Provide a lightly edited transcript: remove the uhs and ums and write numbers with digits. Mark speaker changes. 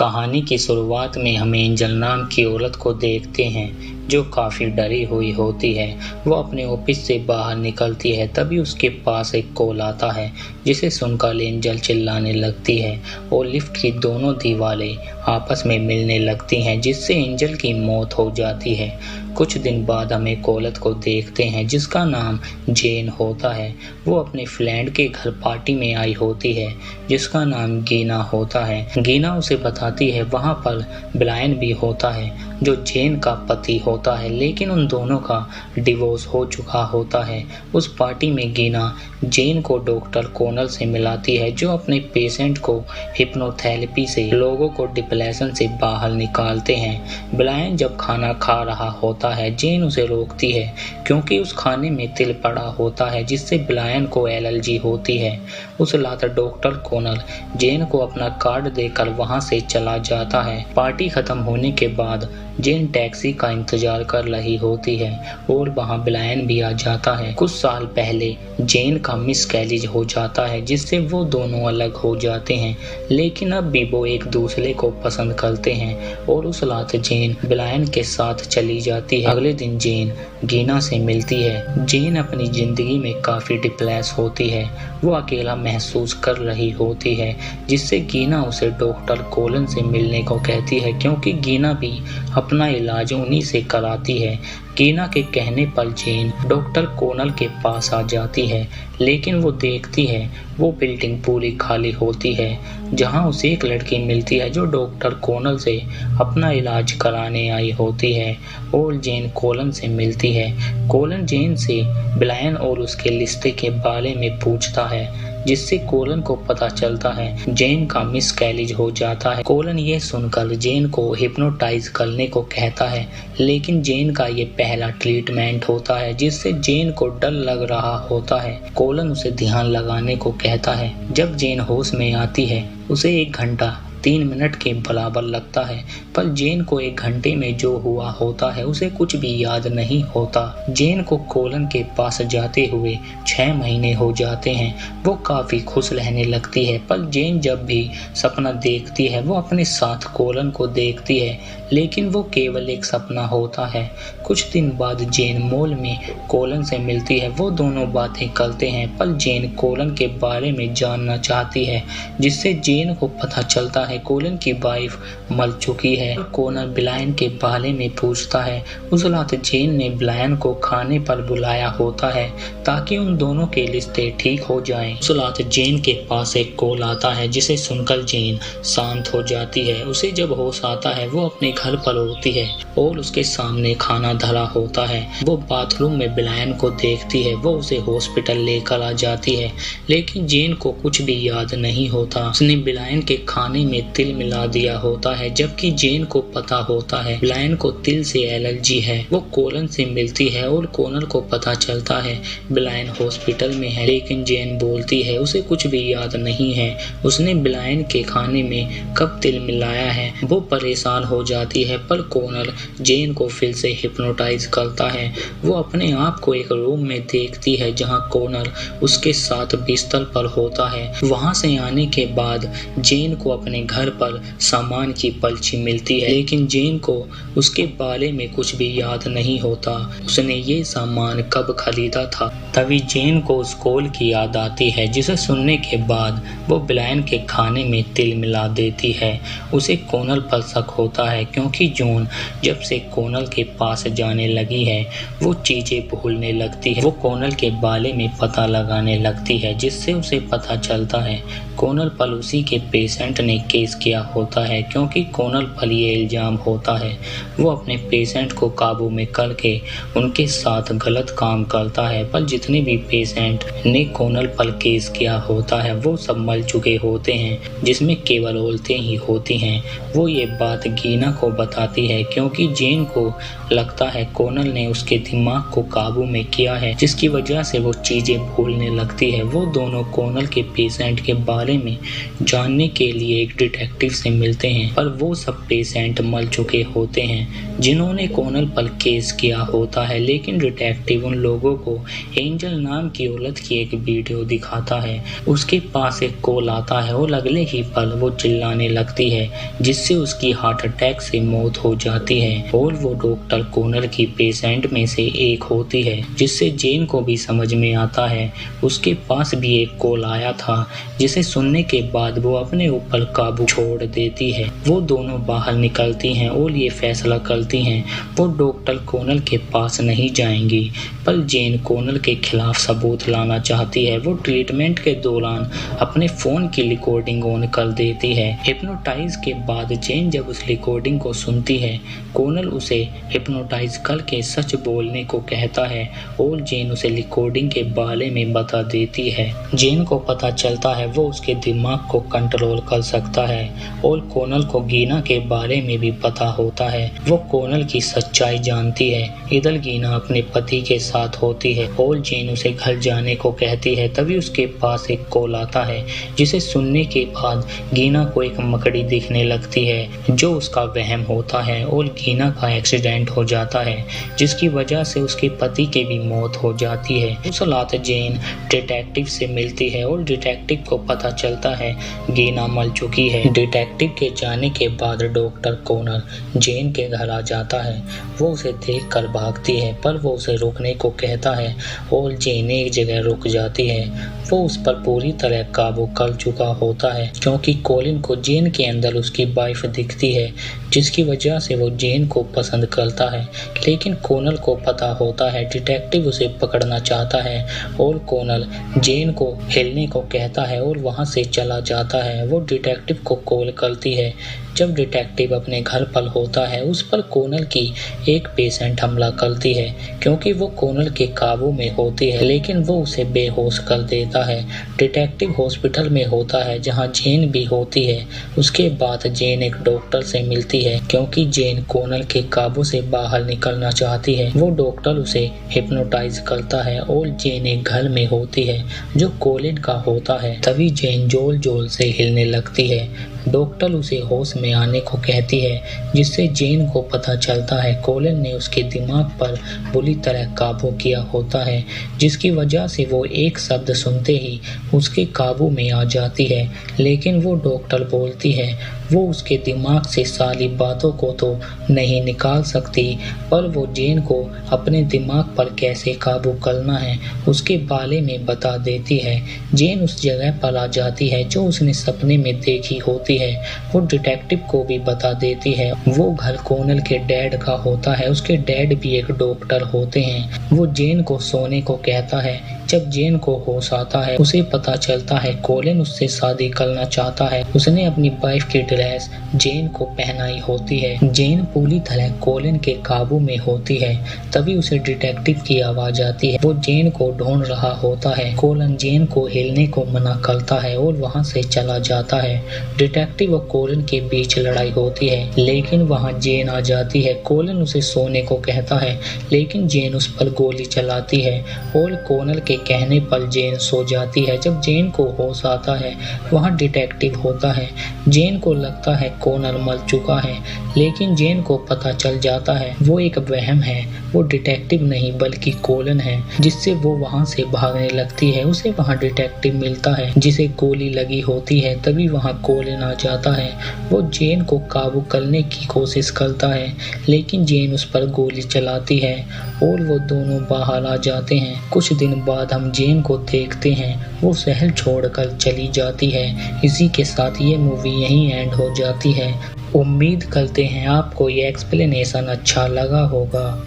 Speaker 1: कहानी की शुरुआत में हम एंजल नाम की औरत को देखते हैं जो काफ़ी डरी हुई होती है। वो अपने ऑफिस से बाहर निकलती है, तभी उसके पास एक कॉल आता है जिसे सुनकर एंजल चिल्लाने लगती है और लिफ्ट की दोनों दीवारें आपस में मिलने लगती हैं, जिससे एंजल की मौत हो जाती है। कुछ दिन बाद हम एक औरत को देखते हैं जिसका नाम जेन होता है। वो अपने फ्रेंड के घर पार्टी में आई होती है जिसका नाम गीना होता है। गीना उसे बताती है वहाँ पर ब्रायन भी होता है जो जेन का पति होता है, लेकिन उन दोनों का डिवोर्स हो चुका होता है। उस पार्टी में गीना जेन को डॉक्टर कोनल से मिलाती है जो अपने पेशेंट को हिप्नोथेरेपी से लोगों को डिप्रेशन से बाहर निकालते हैं। ब्रायन जब खाना खा रहा होता है, जेन उसे रोकती है क्योंकि उस खाने में तिल पड़ा होता है जिससे ब्रायन को एलर्जी होती है। उस रात डॉक्टर कोनल जेन को अपना कार्ड देकर वहां से चला जाता है। पार्टी खत्म होने के बाद जेन टैक्सी का इंतजार कर रही होती है और वहां ब्रायन भी आ जाता है। कुछ साल पहले जेन का मिसकैरेज हो जाता है जिससे वो दोनों अलग हो जाते हैं, लेकिन अब भी वो एक दूसरे को पसंद करते हैं और उस रात जेन ब्रायन के साथ चली जाती है। अगले दिन जेन गीना से मिलती है। जेन अपनी जिंदगी में काफी डिप्रेस होती है। वो अकेला महसूस कर रही होती है, जिससे गीना उसे डॉक्टर कोलन से मिलने को कहती है क्योंकि गीना भी अपना इलाज उन्हीं से कराती है। गीना के कहने पर जेन डॉक्टर कोनल के पास आ जाती है, लेकिन वो देखती है वो बिल्डिंग पूरी खाली होती है जहां उसे एक लड़की मिलती है जो डॉक्टर कोनल से अपना इलाज कराने आई होती है और जेन कोलन से मिलती है। कोलन जेन से ब्रायन और उसके रिश्ते के बारे में पूछता है, जिससे कोलन को पता चलता है जेन का मिसकैरेज हो जाता है। कोलन ये सुनकर जेन को हिप्नोटाइज करने को कहता है, लेकिन जेन का ये पहला ट्रीटमेंट होता है जिससे जेन को डर लग रहा होता है। कोलन उसे ध्यान लगाने को कहता है। जब जेन होश में आती है उसे 1 घंटा 3 मिनट के बराबर लगता है, पर जेन को 1 घंटे में जो हुआ होता है उसे कुछ भी याद नहीं होता। जेन को कोलन के पास जाते हुए 6 महीने हो जाते हैं। वो काफी खुश रहने लगती है, पर जेन जब भी सपना देखती है वो अपने साथ कोलन को देखती है, लेकिन वो केवल एक सपना होता है। कुछ दिन बाद जेन मॉल में कोलन से मिलती है। वो दोनों बातें करते हैं, पर जेन कोलन के बारे में जानना चाहती है, जिससे जेन को पता चलता है कोलन की वाइफ मर चुकी है। कोनल ब्रायन के बारे में पूछता है। उस रात जेन ने ब्रायन को खाने पर बुलाया होता है ताकि उन दोनों के रिश्ते ठीक हो जाएं। उस रात जेन के पास एक कॉल आता है जिसे सुनकर जेन शांत हो जाती है। उसे जब होश आता है वो अपने घर पर होती है और उसके सामने खाना धरा होता है। वो बाथरूम में ब्रायन को देखती है। वो उसे हॉस्पिटल लेकर आ जाती है, लेकिन जेन को कुछ भी याद नहीं होता। उसने ब्रायन के खाने में तिल मिला दिया होता है, जबकि जेन को पता होता है ब्रायन को तिल से एलर्जी है। वो कोलन से मिलती है और कोनल को पता चलता है ब्रायन हॉस्पिटल में है, लेकिन जेन बोलती है उसे कुछ भी याद नहीं है उसने ब्रायन के खाने में कब तिल मिलाया है। वो परेशान हो जाती है, पर कोनल जेन को फिर से हिप्नोटाइज करता है। वो अपने आप को एक रूम में देखती है जहां कोनल उसके साथ बिस्तर पर होता है। वहां से आने के बाद जेन को अपने घर पर सामान की पर्ची मिलती है, लेकिन जेन को उसके बारे में कुछ भी याद नहीं होता उसने ये सामान कब खरीदा था। तभी जेन को उस कॉल की याद आती है, जिसे सुनने के बाद वो ब्रायन के खाने में तिल मिला देती है। उसे कोनल पर शक होता है क्योंकि जून जब से कोनल के पास जाने लगी है वो चीजें भूलने लगती है। वो कोनल के बारे में पता लगाने लगती है, जिससे उसे पता चलता है कोनल पर उसी के पेशेंट ने केस किया होता है क्योंकि कोनल पर ये इल्जाम होता है वो अपने पेशेंट को काबू में करके उनके साथ गलत काम करता है, पर जितने भी पेशेंट ने कोनल पर केस किया होता है वो सब मर चुके होते हैं, जिसमें केवल औरतें ही होती हैं। वो ये बात गीना को बताती है क्योंकि जेन को लगता है कोनल ने उसके दिमाग को काबू में किया है, जिसकी वजह से वो चीजें भूलने लगती है। वो दोनों कोनल के पेशेंट के बारे बारे में जानने के लिए एक डिटेक्टिव से मिलते हैं, पर वो सब पेशेंट मर चुके होते हैं जिन्होंने कोनल पर केस किया होता है। लेकिन डिटेक्टिव उन लोगों को एंजल नाम की औरत की एक वीडियो दिखाता है। उसके पास एक कॉल आता है और अगले ही पल वो चिल्लाने लगती है, जिससे उसकी हार्ट अटैक से मौत हो जाती है और वो डॉक्टर कोनल की पेशेंट में से एक होती है, जिससे जेन को भी समझ में आता है उसके पास भी एक कॉल आया था, जिसे सुनने के बाद वो अपने ऊपर काबू छोड़ देती है। वो दोनों बाहर निकलती हैं और ये फैसला करती हैं वो डॉक्टर कोनल के पास नहीं जाएंगी, पर जेन कोनल के खिलाफ सबूत लाना चाहती है। वो ट्रीटमेंट के दौरान अपने फोन की रिकॉर्डिंग ऑन कर देती है। हिप्नोटाइज के बाद जेन जब उस रिकॉर्डिंग को सुनती है, कोनल उसे हिप्नोटाइज करके सच बोलने को कहता है और जेन उसे रिकॉर्डिंग के बारे में बता देती है। जेन को पता चलता है वो उसके दिमाग को कंट्रोल कर सकता है और कोनल को गीना के बारे में भी पता होता है। वो कोनल की सच्चाई जानती है। इधर गीना अपने पति के साथ होती है और जेन उसे घर जाने को कहती है। तभी उसके पास एक कॉल आता है, जिसे सुनने के बाद गीना को एक मकड़ी दिखने लगती है, जो उसका वहम होता है और गीना का एक्सीडेंट हो जाता है, जिसकी वजह से उसके पति की भी मौत हो जाती है। उस रात जेन डिटेक्टिव से मिलती है और डिटेक्टिव को पता चलता है गीना मर चुकी है। डिटेक्टिव के जाने के बाद डॉक्टर कोनल जेन के घर आ जाता है। वो उसे देखकर भागती है, पर वो उसे रोकने को कहता है और जेन एक जगह रुक जाती है। वो उस पर पूरी तरह काबू कर चुका होता है, क्योंकि कॉलिन को जेन के अंदर उसकी वाइफ दिखती है, जिसकी वजह से वो जेन को पसंद करता है। लेकिन कोनल को पता होता है डिटेक्टिव उसे पकड़ना चाहता है और कोनल जेन को हिलने को कहता है और वहां से चला जाता है। वो डिटेक्टिव को कॉल करती है। जब डिटेक्टिव अपने घर पर होता है, उस पर कोनल की एक पेशेंट हमला करती है, क्योंकि वो कोनल के काबू में होती है, लेकिन वो उसे बेहोश कर देता है। डिटेक्टिव हॉस्पिटल में होता है, जहां जेन भी होती है। उसके बाद जेन एक डॉक्टर से मिलती है, क्योंकि जेन कोनल के काबू से बाहर निकलना चाहती है। वो डॉक्टर उसे हिप्नोटाइज करता है और जेन एक घर में होती है, जो कोलिन का होता है। तभी जेन जोर जोर से हिलने लगती है। डॉक्टर उसे होश में आने को कहती है, जिससे जेन को पता चलता है कोलिन ने उसके दिमाग पर बुरी तरह काबू किया होता है, जिसकी वजह से वो एक शब्द सुनते ही उसके काबू में आ जाती है। लेकिन वो डॉक्टर बोलती है वो उसके दिमाग से सारी बातों को तो नहीं निकाल सकती, पर वो जेन को अपने दिमाग पर कैसे काबू करना है उसके बारे में बता देती है। जेन उस जगह पर आ जाती है जो उसने सपने में देखी होती है। वो डिटेक्टिव को भी बता देती है वो घर कोनल के डैड का होता है। उसके डैड भी एक डॉक्टर होते हैं। वो जेन को सोने को कहता है। जब जेन को होश आता है, उसे पता चलता है कोलिन उससे शादी करना चाहता है। उसने अपनी वाइफ की ड्रेस जेन को पहनाई होती है। जेन पूरी तरह कोलिन के काबू में होती है। तभी उसे डिटेक्टिव की आवाज आती है। वो जेन को ढूंढ रहा होता है। कोलिन जेन को हिलने को मना करता है और वहां से चला जाता है। डिटेक्टिव और कोलिन के बीच लड़ाई होती है, लेकिन वहां जेन आ जाती है। कोलिन उसे सोने को कहता है, लेकिन जेन उस पर गोली चलाती है और कोनल के कहने पर जेन सो जाती है। जब जेन को होश आता है, वहां डिटेक्टिव होता है। जेन को लगता है कोनल मर चुका है, लेकिन जेन को पता चल जाता है वो एक वहम है। वो डिटेक्टिव नहीं बल्कि कोलिन है, जिससे वो वहां से भागने लगती है। उसे वहां डिटेक्टिव मिलता है जिसे गोली लगी होती है। तभी वहां कोलिन आ जाता है। वो जेन को काबू करने की कोशिश करता है, लेकिन जेन उस पर गोली चलाती है और वो दोनों बाहर आ जाते हैं। कुछ दिन बाद हम जेन को देखते हैं, वो शहर छोड़कर चली जाती है। इसी के साथ ये मूवी यहीं एंड हो जाती है। उम्मीद करते हैं आपको ये एक्सप्लेनेशन अच्छा लगा होगा।